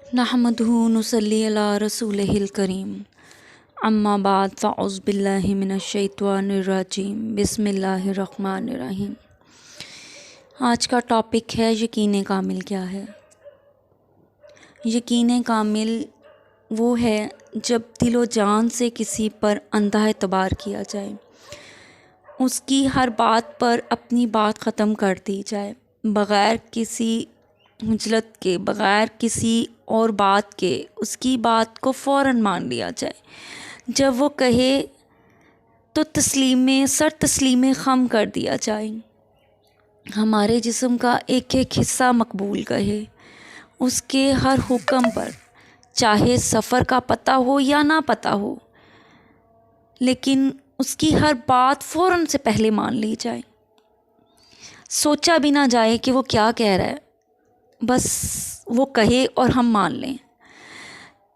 نحمدہ نصلی علی رسولہ الکریم اما بعد فاعوذ باللہ من الشیطان الرجیم بسم اللہ الرحمن الرحیم۔ آج کا ٹاپک ہے یقین کامل کیا ہے۔ یقین کامل وہ ہے جب دل و جان سے کسی پر اندھا اعتبار کیا جائے، اس کی ہر بات پر اپنی بات ختم کر دی جائے، بغیر کسی حجت کے، بغیر کسی اور بات کے اس کی بات کو فوراً مان لیا جائے۔ جب وہ کہے تو سر تسلیم خم کر دیا جائے۔ ہمارے جسم کا ایک ایک حصہ مقبول کہے، اس کے ہر حکم پر، چاہے سفر کا پتہ ہو یا نہ پتہ ہو، لیکن اس کی ہر بات فوراً سے پہلے مان لی جائے، سوچا بھی نہ جائے کہ وہ کیا کہہ رہا ہے، بس وہ کہے اور ہم مان لیں۔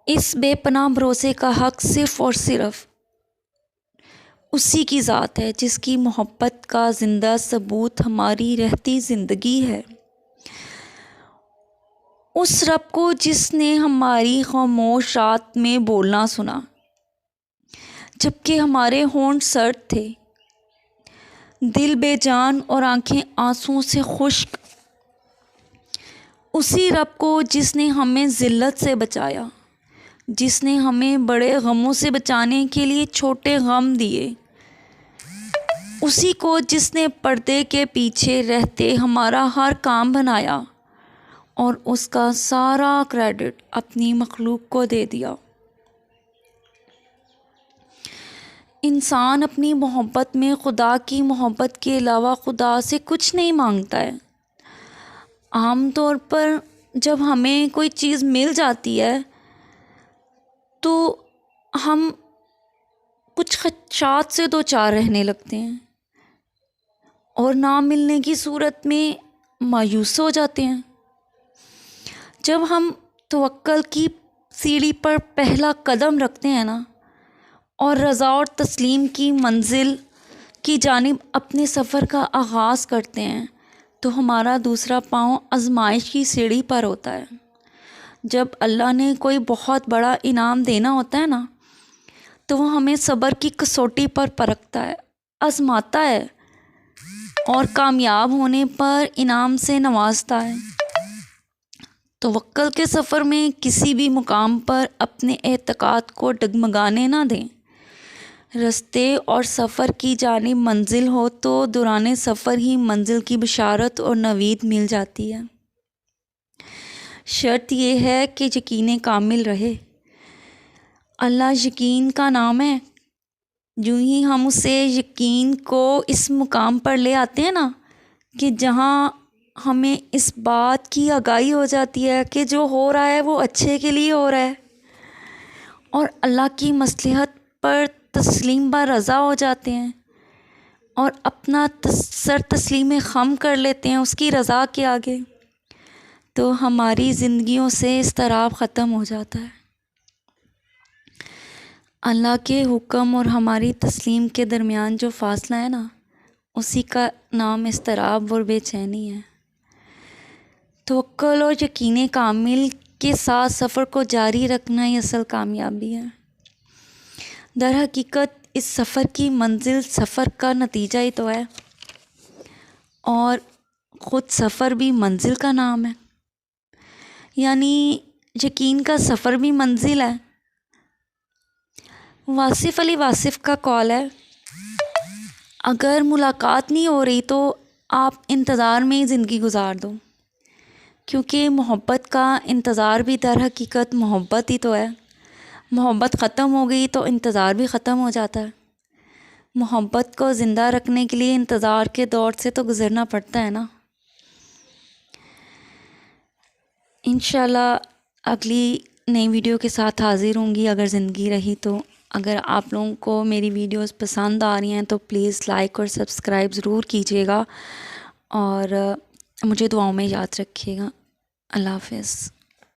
اس بے پناہ بھروسے کا حق صرف اور صرف اسی کی ذات ہے جس کی محبت کا زندہ ثبوت ہماری رہتی زندگی ہے، اس رب کو جس نے ہماری خاموش رات میں بولنا سنا جبکہ ہمارے ہونٹ سرد تھے، دل بے جان اور آنکھیں آنسوؤں سے خشک، اسی رب کو جس نے ہمیں ذلت سے بچایا، جس نے ہمیں بڑے غموں سے بچانے کے لیے چھوٹے غم دیے، اسی کو جس نے پردے کے پیچھے رہتے ہمارا ہر کام بنایا اور اس کا سارا کریڈٹ اپنی مخلوق کو دے دیا۔ انسان اپنی محبت میں خدا کی محبت کے علاوہ خدا سے کچھ نہیں مانگتا ہے۔ عام طور پر جب ہمیں کوئی چیز مل جاتی ہے تو ہم کچھ خدشات سے دوچار رہنے لگتے ہیں اور نہ ملنے کی صورت میں مایوس ہو جاتے ہیں۔ جب ہم توکل کی سیڑھی پر پہلا قدم رکھتے ہیں نا اور رضا اور تسلیم کی منزل کی جانب اپنے سفر کا آغاز کرتے ہیں تو ہمارا دوسرا پاؤں آزمائش کی سیڑھی پر ہوتا ہے۔ جب اللہ نے کوئی بہت بڑا انعام دینا ہوتا ہے نا تو وہ ہمیں صبر کی کسوٹی پر پرکھتا ہے، آزماتا ہے اور کامیاب ہونے پر انعام سے نوازتا ہے۔ توکل کے سفر میں کسی بھی مقام پر اپنے اعتقاد کو ڈگمگانے نہ دیں۔ رستے اور سفر کی جانب منزل ہو تو دوران سفر ہی منزل کی بشارت اور نوید مل جاتی ہے۔ شرط یہ ہے کہ یقین کامل رہے۔ اللہ یقین کا نام ہے۔ یوں ہی ہم اسے یقین کو اس مقام پر لے آتے ہیں نا کہ جہاں ہمیں اس بات کی آگاہی ہو جاتی ہے کہ جو ہو رہا ہے وہ اچھے کے لیے ہو رہا ہے، اور اللہ کی مصلحت پر تسلیم بر رضا ہو جاتے ہیں اور اپنا سر تسلیم خم کر لیتے ہیں اس کی رضا کے آگے، تو ہماری زندگیوں سے اضطراب ختم ہو جاتا ہے۔ اللہ کے حکم اور ہماری تسلیم کے درمیان جو فاصلہ ہے نا، اسی کا نام اضطراب اور بے چینی ہے۔ توکل اور یقین کامل کے ساتھ سفر کو جاری رکھنا ہی اصل کامیابی ہے۔ در حقیقت اس سفر کی منزل سفر کا نتیجہ ہی تو ہے، اور خود سفر بھی منزل کا نام ہے، یعنی یقین کا سفر بھی منزل ہے۔ واصف علی واصف کا قول ہے، اگر ملاقات نہیں ہو رہی تو آپ انتظار میں ہی زندگی گزار دو، کیونکہ محبت کا انتظار بھی در حقیقت محبت ہی تو ہے۔ محبت ختم ہو گئی تو انتظار بھی ختم ہو جاتا ہے۔ محبت کو زندہ رکھنے کے لیے انتظار کے دور سے تو گزرنا پڑتا ہے نا۔ انشاءاللہ اگلی نئی ویڈیو کے ساتھ حاضر ہوں گی اگر زندگی رہی تو۔ اگر آپ لوگوں کو میری ویڈیوز پسند آ رہی ہیں تو پلیز لائک اور سبسکرائب ضرور کیجیے گا، اور مجھے دعاؤں میں یاد رکھیے گا۔ اللہ حافظ۔